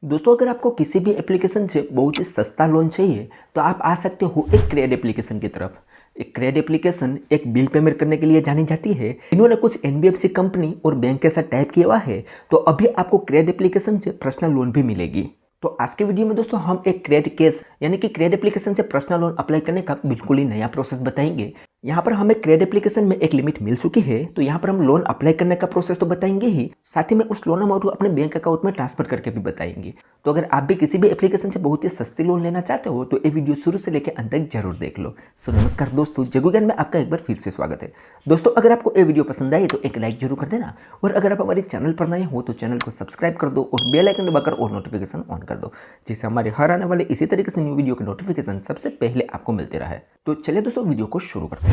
दोस्तों अगर आपको किसी भी एप्लीकेशन से बहुत ही सस्ता लोन चाहिए तो आप आ सकते हो एक क्रेड एप्लीकेशन की तरफ। एक क्रेड एप्लीकेशन एक बिल पेमेंट करने के लिए जानी जाती है। इन्होंने कुछ एनबीएफसी कंपनी और बैंक के साथ टाइप किया हुआ है, तो अभी आपको क्रेड एप्लीकेशन से पर्सनल लोन भी मिलेगी। तो आज के वीडियो में दोस्तों हम एक क्रेड केस यानी कि क्रेड एप्लीकेशन से पर्सनल लोन अप्लाई करने का बिल्कुल ही नया प्रोसेस बताएंगे। यहाँ पर हमें क्रेड एप्लीकेशन में एक लिमिट मिल चुकी है, तो यहाँ पर हम लोन अप्लाई करने का प्रोसेस तो बताएंगे ही, साथ ही में उस लोन अमाउंट को अपने बैंक अकाउंट में ट्रांसफर करके भी बताएंगे। तो अगर आप भी किसी भी एप्लीकेशन से बहुत ही सस्ती लोन लेना चाहते हो तो ये वीडियो शुरू से लेकर अंत तक जरूर देख लो। सो नमस्कार दोस्तों, जगू ज्ञान में आपका एक बार फिर से स्वागत है। दोस्तों अगर आपको ये वीडियो पसंद आए तो एक लाइक जरूर कर देना, और अगर आप हमारे चैनल पर नए हो तो चैनल को सब्सक्राइब कर दो और बेल आइकन दबाकर और नोटिफिकेशन ऑन कर दो, जिससे हमारे हर आने वाले इसी तरीके से न्यू वीडियो के नोटिफिकेशन सबसे पहले आपको मिलते रहे। तो चलिए दोस्तों वीडियो को शुरू करते हैं।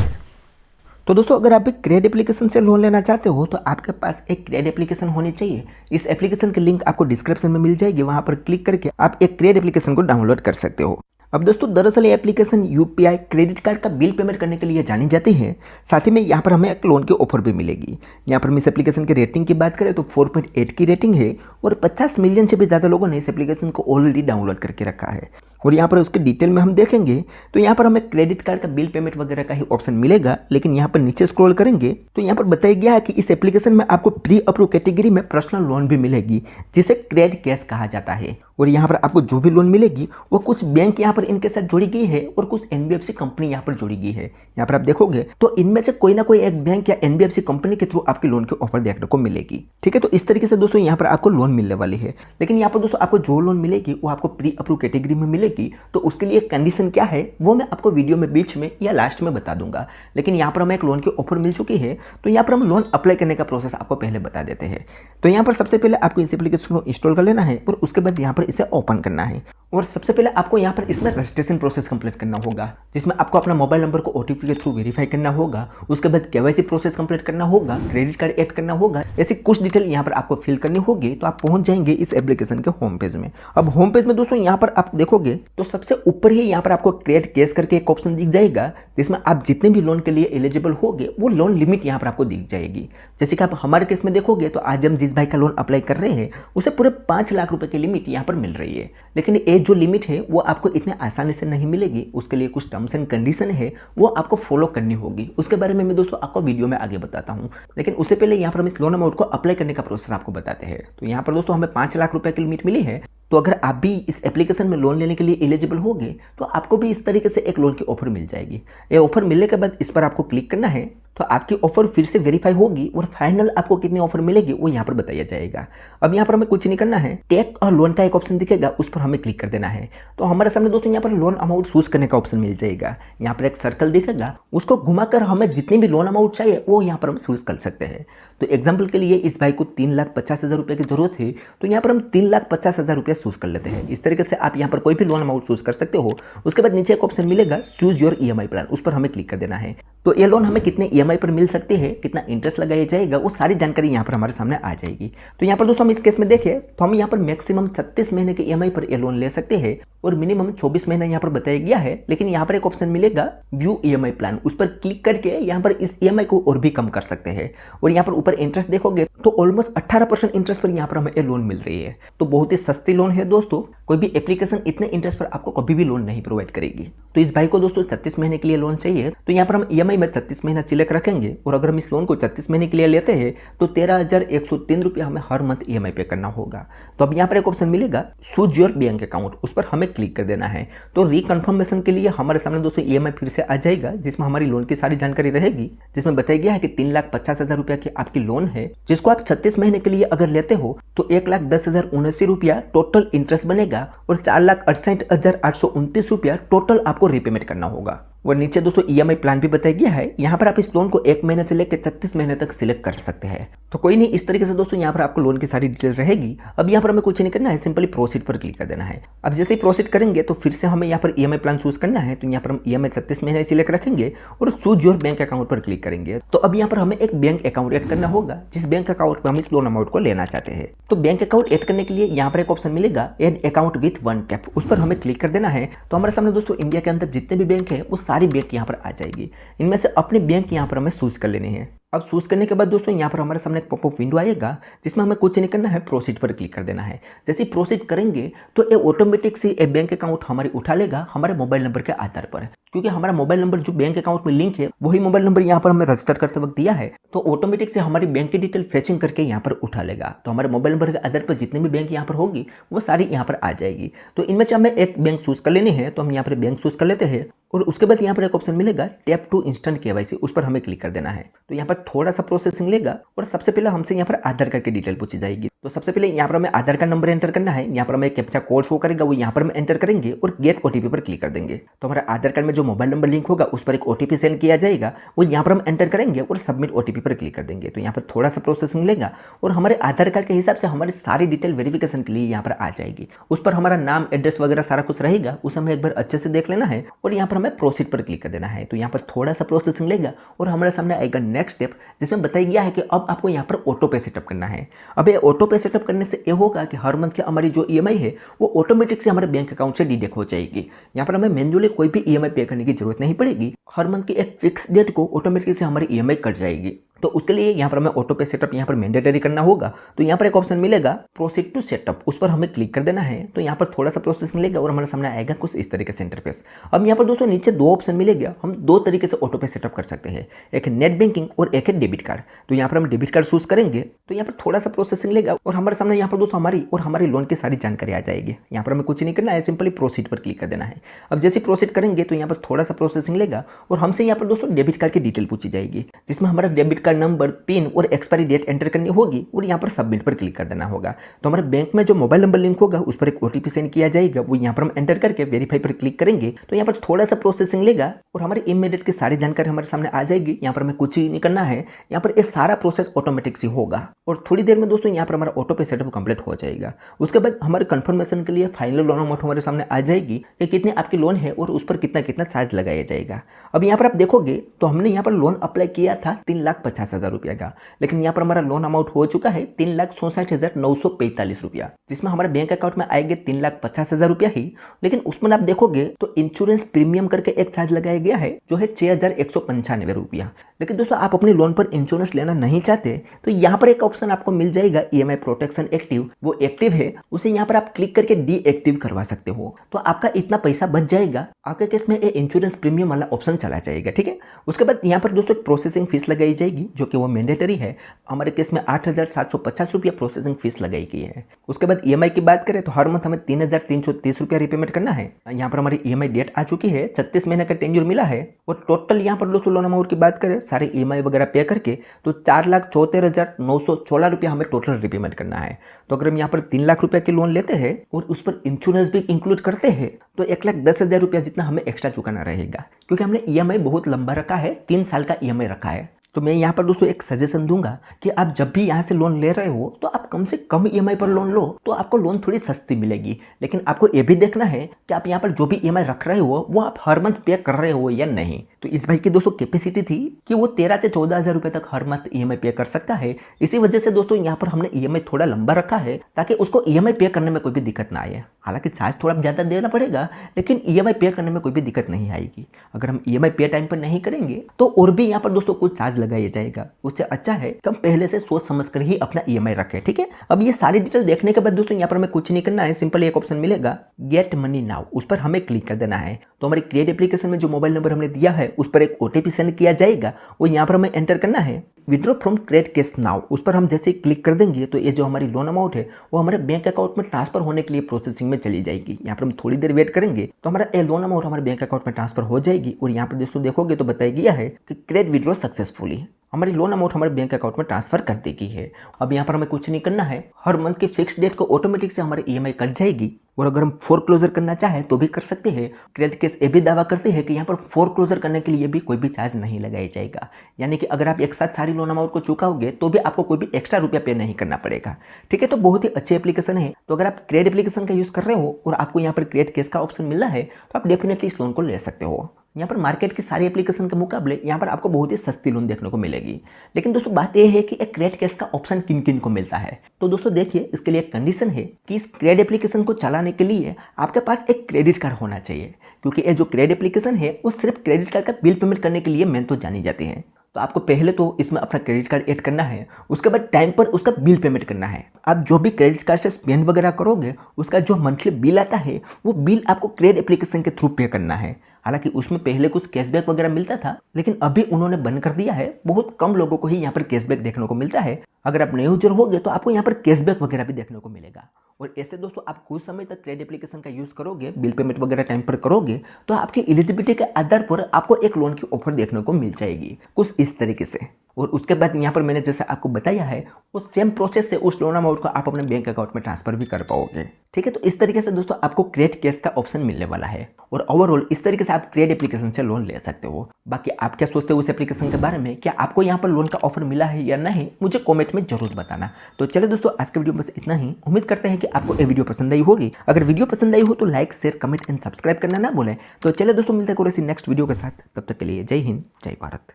तो दोस्तों अगर आप एक क्रेड एप्लीकेशन से लोन लेना चाहते हो तो आपके पास एक क्रेड एप्लीकेशन होनी चाहिए। इस एप्लीकेशन की लिंक आपको डिस्क्रिप्शन में मिल जाएगी, वहां पर क्लिक करके आप एक क्रेड एप्लीकेशन को डाउनलोड कर सकते हो। अब दोस्तों दरअसल ये एप्लीकेशन यूपीआई क्रेडिट कार्ड का बिल पेमेंट करने के लिए जानी जाती है। साथ ही में यहाँ पर हमें एक लोन की ऑफर भी मिलेगी। यहाँ पर हम इस एप्लीकेशन की रेटिंग की बात करें तो 4.8 की रेटिंग है, और 50 मिलियन से भी ज़्यादा लोगों ने इस एप्लीकेशन को ऑलरेडी डाउनलोड करके रखा है। और यहाँ पर उसके डिटेल में हम देखेंगे तो यहाँ पर हमें क्रेडिट कार्ड का बिल पेमेंट वगैरह का ही ऑप्शन मिलेगा, लेकिन यहाँ पर नीचे स्क्रॉल करेंगे तो यहाँ पर बताया गया है कि इस एप्लीकेशन में आपको प्री अप्रूव कैटेगरी में पर्सनल लोन भी मिलेगी, जिसे क्रेड कैश कहा जाता है। और यहाँ पर आपको जो भी लोन मिलेगी वो कुछ बैंक यहाँ पर इनके साथ जोड़ी गई है और कुछ एनबीएफसी कंपनी यहाँ पर जोड़ी गई है। यहाँ पर आप देखोगे तो इनमें से कोई ना कोई एक बैंक या एनबीएफसी कंपनी के थ्रू आपकी लोन की ऑफर देखने को मिलेगी। ठीक है, तो इस तरीके से दोस्तों यहाँ पर आपको लोन मिलने वाली है। लेकिन यहाँ पर दोस्तों आपको जो लोन मिलेगी वो आपको प्री अप्रूव कैटेगरी में मिलेगी, तो उसके लिए कंडीशन क्या है वो मैं आपको वीडियो में बीच में या लास्ट में बता दूंगा। लेकिन यहाँ पर हमें एक लोन की ऑफर मिल चुकी है, तो यहाँ पर हम लोन अप्लाई करने का प्रोसेस आपको पहले बता देते हैं। तो यहाँ पर सबसे पहले आपको इस एप्लीकेशन को इंस्टॉल कर लेना है और उसके बाद यहाँ पर इसे ओपन करना है। और सबसे पहले आपको यहाँ पर इसमें रजिस्ट्रेशन प्रोसेस कंप्लीट करना होगा, जिसमें आपको अपना मोबाइल नंबर को ओटीपी के थ्रू वेरीफाई करना होगा। उसके बाद केवाईसी प्रोसेस कंप्लीट करना होगा, क्रेडिट कार्ड ऐड करना होगा, ऐसी कुछ डिटेल यहाँ पर आपको फिल करनी होगी। तो आप पहुंच जाएंगे इस एप्लीकेशन के होम पेज में। अब होम पेज में दोस्तों यहाँ पर आप देखोगे तो सबसे ऊपर ही यहाँ पर आपको क्रेड कैश करके एक ऑप्शन दिख जाएगा, जिसमें आप जितने भी लोन के लिए एलिजिबल होगे वो लोन लिमिट यहाँ पर आपको दिख जाएगी। जैसे कि आप हमारे केस में देखोगे तो आज हम जिस भाई का लोन अप्लाई कर रहे हैं उसे पूरे 5 लाख रुपए की लिमिट यहाँ पर मिल रही है। लेकिन ये जो लिमिट है वो आपको इतने आसानी से नहीं मिलेगी, उसके लिए कुछ टर्म्स एंड कंडीशन है वो आपको फॉलो करनी होगी। उसके बारे में मैं दोस्तों आपको वीडियो में आगे बताता हूँ। लेकिन उससे पहले यहाँ पर हम इस लोन अमाउंट को अप्लाई करने का प्रोसेस आपको बताते हैं। तो यहाँ पर दोस्तों हमें 5 लाख रुपए की लिमिट मिली है, तो अगर आप भी इस एप्लीकेशन में लोन लेने के लिए एलिजिबल होगे तो आपको भी इस तरीके से एक लोन की ऑफर मिल जाएगी। ये ऑफर मिलने के बाद इस पर आपको क्लिक करना है, तो आपकी ऑफर फिर से वेरीफाई होगी और फाइनल आपको कितनी ऑफर मिलेगी वो यहाँ पर बताया जाएगा। अब यहाँ पर हमें कुछ नहीं करना है, टेक और लोन का एक ऑप्शन दिखेगा, उस पर हमें क्लिक कर देना है। तो हमारे सामने दोस्तों यहाँ पर लोन अमाउंट चूज करने का ऑप्शन मिल जाएगा। यहाँ पर एक सर्कल दिखेगा, उसको घुमाकर हमें जितनी भी लोन अमाउंट चाहिए वो यहाँ पर हम चूज कर सकते हैं। तो एग्जाम्पल के लिए इस भाई को 3,50,000 रुपये की जरूरत है, तो यहाँ पर हम 3,50,000 रुपये चूज कर लेते हैं। इस तरीके से आप यहाँ पर कोई भी लोन अमाउंट चूज कर सकते हो। उसके बाद नीचे एक ऑप्शन मिलेगा चूज योर ईएमआई प्लान, उस पर हमें क्लिक कर देना है। तो ये लोन हमें कितने ईएमआई पर मिल सकते हैं, कितना इंटरेस्ट लगाया जाएगा, वो सारी जानकारी यहाँ पर हमारे सामने आ जाएगी। तो यहाँ पर दोस्तों हम इस केस में देखें तो हम यहाँ पर मैक्सिमम 36 महीने के ईएमआई पर ये लोन ले सकते हैं, और मिनिमम 24 महीना यहाँ पर बताया गया है। लेकिन यहाँ पर एक ऑप्शन मिलेगा व्यू ईएमआई प्लान, उस पर क्लिक करके यहाँ पर इस ईएमआई को और भी कम कर सकते हैं। और यहाँ पर ऊपर इंटरेस्ट देखोगे तो ऑलमोस्ट 18% इंटरेस्ट पर यहाँ पर हमें ये लोन मिल रही है। तो बहुत ही सस्ती लोन है दोस्तों, कोई भी एप्लीकेशन इतने इंटरेस्ट पर आपको कभी भी लोन नहीं प्रोवाइड करेगी। तो इस भाई को दोस्तों 36 महीने के लिए लोन चाहिए, तो यहाँ पर हम ईएमआई में 36 महीना सिलेक्ट रखेंगे, और अगर हम इस लोन को 36 महीने के लिए लेते हैं तो 13,103 रुपये हमें हर मंथ ईएमआई पे करना होगा। तो अब यहाँ पर एक ऑप्शन मिलेगा चूज योर बैंक अकाउंट, उस पर हमें क्लिक कर देना है। तो रिकन्फर्मेशन के लिए हमारे सामने दोस्तों ईएमआई फिर से आ जाएगा, जिसमें हमारी लोन की सारी जानकारी रहेगी, जिसमें बताया गया है कि 3,50,000 रुपया की आपकी लोन है, जिसको आप 36 महीने के लिए अगर लेते हो तो 1,10,079 रुपया टोटल इंटरेस्ट बनेगा, और 4,68,829 रुपया टोटल आपको रीपेमेंट करना होगा। और नीचे दोस्तों ईएमआई प्लान भी बताया गया है। यहाँ पर आप इस लोन को 1 महीने से लेकर 36 महीने तक सिलेक्ट कर सकते हैं। तो कोई नहीं, इस तरीके से दोस्तों यहाँ पर आपको लोन की सारी डिटेल रहेगी। अब यहाँ पर हमें कुछ नहीं करना है, सिंपली प्रोसीड पर क्लिक कर देना है। अब जैसे ही प्रोसीड करेंगे तो फिर से हमें यहाँ पर ईएमआई प्लान चूज करना है। तो यहाँ पर हम ईएमआई 36 महीने सिलेक्ट रखेंगे और चूज योर बैंक अकाउंट पर क्लिक करेंगे। तो अब यहाँ पर हमें एक बैंक अकाउंट ऐड करना होगा, जिस बैंक अकाउंट पर हम इस लोन अमाउंट को लेना चाहते हैं। तो बैंक अकाउंट ऐड करने के लिए यहाँ पर एक ऑप्शन मिलेगा ad account with one tap, उस पर हमें क्लिक कर देना है। तो हमारे सामने दोस्तों इंडिया के अंदर जितने भी बैंक है वो सारी बैंक यहाँ पर आ जाएगी। इनमें से अपने बैंक यहाँ पर हमें चूज कर लेने हैं। अब चूज करने के बाद दोस्तों यहाँ पर हमारे सामने एक पॉपअप विंडो आएगा जिसमें हमें कुछ नहीं करना है, प्रोसीड पर क्लिक कर देना है। जैसे ही प्रोसीड करेंगे तो ये ऑटोमेटिक से एक बैंक अकाउंट हमारे उठा लेगा हमारे मोबाइल नंबर के आधार पर, क्योंकि हमारा मोबाइल नंबर जो बैंक अकाउंट में लिंक है वही मोबाइल नंबर यहाँ पर हमें रजिस्टर करते वक्त दिया है, तो ऑटोमेटिक से हमारी बैंक की डिटेल फेचिंग करके यहाँ पर उठा लेगा। तो हमारे मोबाइल नंबर के आधार पर जितने भी बैंक यहाँ पर होगी वो सारी यहाँ पर आ जाएगी। तो इनमें से हमें एक बैंक चूज कर लेनी है, तो हम यहाँ पर बैंक चूज कर लेते हैं और उसके बाद यहाँ पर एक ऑप्शन मिलेगा टैप टू इंस्टेंट केवाईसी, उस पर हमें क्लिक कर देना है। तो यहाँ पर थोड़ा सा प्रोसेसिंग लेगा और सबसे पहले हमसे यहाँ पर आधार कार्ड की डिटेल पूछी जाएगी। तो सबसे पहले यहाँ पर हमें आधार कार्ड नंबर एंटर करना है, यहाँ पर हमें कैप्चा कोड शो करेगा वो यहाँ पर हम एंटर करेंगे और गेट ओटीपी पर क्लिक कर देंगे। तो हमारा आधार कार्ड में जो मोबाइल नंबर लिंक होगा उस पर एक ओटीपी सेंड किया जाएगा, वो यहाँ पर हम एंटर करेंगे और सबमिट ओटीपी पर क्लिक कर देंगे। तो यहाँ पर थोड़ा सा प्रोसेसिंग लेगा और हमारे आधार कार्ड के हिसाब से हमारी सारी डिटेल वेरिफिकेशन के लिए यहाँ पर आ जाएगी। उस पर हमारा नाम, एड्रेस वगैरह सारा कुछ रहेगा, उसे हमें एक बार अच्छे से देख लेना है और यहाँ पर हमें प्रोसीड पर क्लिक कर देना है। तो यहाँ पर थोड़ा सा प्रोसेसिंग लेगा और हमारे सामने आएगा नेक्स्ट स्टेप, जिसमें बताया गया है कि अब आपको यहाँ पर ऑटो पे सेटअप करना है। अब ये ऑटो पे सेटअप करने से ये होगा कि हर मंथ की हमारी जो ईएमआई है वो ऑटोमेटिक से हमारे बैंक अकाउंट से डिडक्ट हो जाएगी। यहाँ पर हमें मैन्युअली कोई भी ईएमआई पे करने की जरूरत नहीं पड़ेगी, हर मंथ की एक फिक्स डेट को ऑटोमेटिक से हमारी ईएमआई कट जाएगी। तो उसके लिए यहाँ पर हमें ऑटो पे सेटअप यहाँ पर मैंडेटरी करना होगा। तो यहाँ पर एक ऑप्शन मिलेगा प्रोसीड टू सेटअप, उस पर हमें क्लिक कर देना है। तो यहाँ पर थोड़ा सा प्रोसेस मिलेगा और हमारे सामने आएगा कुछ इस तरीके से इंटरफेस। अब यहाँ पर दोस्तों नीचे दो ऑप्शन मिलेगा, हम दो तरीके से ऑटो पे सेटअप कर सकते हैं, एक नेट बैंकिंग और एक है डेबिट कार्ड। तो यहाँ पर हम डेबिट कार्ड चूज करेंगे, तो यहाँ पर थोड़ा सा प्रोसेसिंग लेगा और हमारे सामने यहाँ पर दोस्तों हमारी लोन की सारी जानकारी आ जाएगी। यहाँ पर हमें कुछ नहीं करना है, सिंपली प्रोसीड पर क्लिक कर देना है। अब जैसे प्रोसीड करेंगे तो यहाँ पर थोड़ा सा प्रोसेसिंग लेगा और हमसे यहाँ पर दोस्तों डेबिट कार्ड की डिटेल पूछी जाएगी, जिसमें हमारा डेबिट कार्ड नंबर, पिन और एक्सपायरी डेट एंटर करनी होगी और यहाँ पर सबमिट पर क्लिक कर देना होगा। तो हमारे बैंक में जो मोबाइल नंबर लिंक होगा उस पर एक ओटीपी सेंड किया जाएगा, वो यहाँ पर हम एंटर करके वेरीफाई पर क्लिक करेंगे। तो यहाँ पर थोड़ा सा प्रोसेसिंग लेगा और हमारे इमीडिएट की सारी जानकारी हमारे सामने आ जाएगी। यहाँ पर हमें कुछ ही नहीं करना है, यहाँ पर ये सारा प्रोसेस ऑटोमेटिक से होगा और थोड़ी देर में दोस्तों यहाँ पर हमारा ऑटो पे सेटअप कंप्लीट हो जाएगा। उसके बाद हमारे कंफर्मेशन के लिए फाइनल लोन अमाउंट हमारे सामने आ जाएगी कि कितने आपकी लोन है और उस पर कितना कितना चार्ज लगाया जाएगा। अब यहाँ पर आप देखोगे तो हमने यहाँ पर लोन अप्लाई किया था 3,50,000 रुपया का, लेकिन यहाँ पर हमारा लोन अमाउंट हो चुका है 3,67,945 रुपया, जिसमें हमारे बैंक अकाउंट में आएंगे 3,50,000 रुपया ही। लेकिन उसमें आप देखोगे तो इंश्योरेंस प्रीमियम करके एक चार्ज लगाया गया है जो है 6,195 रुपया। लेकिन दोस्तों आप अपनी लोन पर इंश्योरेंस लेना नहीं चाहते तो यहाँ पर एक ऑप्शन आपको मिल जाएगा ईएमआई प्रोटेक्शन एक्टिव, वो एक्टिव है, उसे यहाँ पर आप क्लिक करके डीएक्टिव करवा सकते हो। तो आपका इतना पैसा बच जाएगा, आपके केस में ये इंश्योरेंस प्रीमियम वाला ऑप्शन चला जाएगा। ठीक है, उसके बाद यहाँ पर दोस्तों प्रोसेसिंग फीस लगाई जाएगी जो कि वो मैंडेटरी है। हमारे केस में 8,750 रुपया प्रोसेसिंग फीस लगाई गई है। उसके बाद ईएमआई की बात करें तो हर मंथ हमें 3,330 रुपया रिपेमेंट करना है। यहाँ पर हमारी ईएमआई डेट आ चुकी है, 36 महीने का टेन्योर मिला है और टोटल यहाँ पर दोस्तों लोन अमाउंट की बात करें सारे ईएमआई वगैरह पे करके तो 4,74,916 रुपया हमें टोटल रिपेमेंट करना है। तो अगर हम यहाँ पर 3 लाख रुपया की लोन लेते हैं और उस पर इंश्योरेंस भी इंक्लूड करते हैं तो 1,10,000 रुपया जितना हमें एक्स्ट्रा चुकाना रहेगा, क्योंकि हमने ईएमआई बहुत लंबा रखा है, 3 साल का ईएमआई रखा है। तो मैं यहाँ पर दोस्तों एक सजेशन दूंगा कि आप जब भी यहाँ से लोन ले रहे हो तो आप कम से कम ईएमआई पर लोन लो, तो आपको लोन थोड़ी सस्ती मिलेगी। लेकिन आपको ये भी देखना है कि आप यहाँ पर जो भी ईएमआई रख रहे हो वो आप हर मंथ पे कर रहे हो या नहीं। तो इस भाई की दोस्तों कैपेसिटी थी कि वो 13 से 14,000 रुपये तक हर मंथ ईएमआई पे कर सकता है। इसी वजह से दोस्तों यहाँ पर हमने ईएमआई थोड़ा लंबा रखा है ताकि उसको ईएमआई पे करने में कोई भी दिक्कत ना आए। हालांकि चार्ज थोड़ा ज़्यादा देना पड़ेगा लेकिन ईएमआई पे करने में कोई भी दिक्कत नहीं आएगी। अगर हम ईएमआई पे टाइम पर नहीं करेंगे तो और भी यहाँ पर दोस्तों कुछ चार्ज लगाया जाएगा। उससे अच्छा है कि हम पहले से सोच समझ कर ही अपना ईएमआई रखें। ठीक है, अब ये सारी डिटेल देखने के बाद दोस्तों यहाँ पर हमें कुछ नहीं करना है, सिंपल एक ऑप्शन मिलेगा गेट मनी नाउ, उस पर हमें क्लिक कर देना है। तो हमारी क्रिएट एप्लीकेशन में जो मोबाइल नंबर हमने दिया है उस पर एक ओटीपी सेंड किया जाएगा, वो यहाँ पर हमें एंटर करना है। Withdraw from credit cash now, उस पर हम जैसे ही क्लिक कर देंगे तो ये जो हमारी लोन अमाउंट है वो हमारे बैंक अकाउंट में ट्रांसफर होने के लिए प्रोसेसिंग में चली जाएगी। यहाँ पर हम थोड़ी देर वेट करेंगे तो हमारा ये लोन अमाउंट हमारे बैंक अकाउंट में ट्रांसफर हो जाएगी और यहाँ पर दोस्तों देखोगे तो बताया गया है कि क्रेडिट विड्रॉ सक्सेसफुली, हमारी लोन अमाउंट हमारे बैंक अकाउंट में ट्रांसफर कर दी गई है। अब यहाँ पर हमें कुछ नहीं करना है, हर मंथ की फिक्स डेट को ऑटोमेटिक से हमारी ईएमआई कट जाएगी और अगर हम फोरक्लोजर करना चाहें तो भी कर सकते हैं। क्रेडिट केस ये भी दावा करते हैं कि यहाँ पर फोरक्लोजर करने के लिए भी कोई भी चार्ज नहीं लगाया जाएगा, यानी कि अगर आप एक साथ सारी लोन अमाउंट को चुकाओगे तो भी आपको कोई भी एक्स्ट्रा रुपया पे नहीं करना पड़ेगा। ठीक है, तो बहुत ही अच्छी एप्लीकेशन है। तो अगर आप क्रेडिट एप्लीकेशन का यूज़ कर रहे हो और आपको यहाँ पर क्रेडिट केस का ऑप्शन मिल रहा है तो आप डेफिनेटली इस लोन को ले सकते हो। यहाँ पर मार्केट की सारी एप्लीकेशन के मुकाबले यहाँ पर आपको बहुत ही सस्ती लोन देखने को मिलेगी। लेकिन दोस्तों बात यह है कि एक क्रेडिट केस का ऑप्शन किन किन को मिलता है। तो दोस्तों देखिए, इसके लिए एक कंडीशन है कि इस क्रेडिट एप्लीकेशन को चलाने के लिए आपके पास एक क्रेडिट कार्ड होना चाहिए, क्योंकि ये जो क्रेडिट एप्लीकेशन है वो सिर्फ क्रेडिट कार्ड का बिल पेमेंट करने के लिए मेन तो जानी जाती है। तो आपको पहले तो इसमें अपना क्रेडिट कार्ड ऐड करना है, उसके बाद टाइम पर उसका बिल पेमेंट करना है। आप जो भी क्रेडिट कार्ड से स्पेंड वगैरह करोगे उसका जो मंथली बिल आता है वो बिल आपको क्रेड एप्लीकेशन के थ्रू पे करना है। हालांकि उसमें पहले कुछ कैशबैक वगैरह मिलता था, लेकिन अभी उन्होंने बंद कर दिया है। बहुत कम लोगों को ही यहाँ पर कैशबैक देखने को मिलता है। अगर आप नए यूजर होगे तो आपको यहाँ पर कैशबैक वगैरह भी देखने को मिलेगा। और ऐसे दोस्तों आप कुछ समय तक क्रेडिट एप्लीकेशन का यूज़ करोगे, बिल पेमेंट वगैरह टाइम पर करोगे, तो आपकी एलिजिबिलिटी के आधार पर आपको एक लोन की ऑफर देखने को मिल जाएगी कुछ इस तरीके से। और उसके बाद यहाँ पर मैंने जैसे आपको बताया है वो सेम प्रोसेस से उस लोन अमाउंट को आप अपने बैंक अकाउंट में ट्रांसफर भी कर पाओगे। ठीक है, तो इस तरीके से दोस्तों आपको क्रेडिट कैश का ऑप्शन मिलने वाला है और ओवरऑल इस तरीके से आप क्रेडिट एप्लीकेशन से लोन ले सकते हो। बाकी आप क्या सोचते हो उस एप्लीकेशन के बारे में? क्या आपको यहाँ पर लोन का ऑफर मिला है या नहीं, मुझे कमेंट में जरूर बताना। तो चलिए दोस्तों आज के वीडियो में बस इतना ही। उम्मीद करते हैं कि आपको ये वीडियो पसंद आई होगी। अगर वीडियो पसंद आई हो तो like, share, comment and subscribe करना ना भूलें। तो चलिए दोस्तों मिलते हैं नेक्स्ट वीडियो के साथ। तब तक के लिए जय हिंद, जय भारत।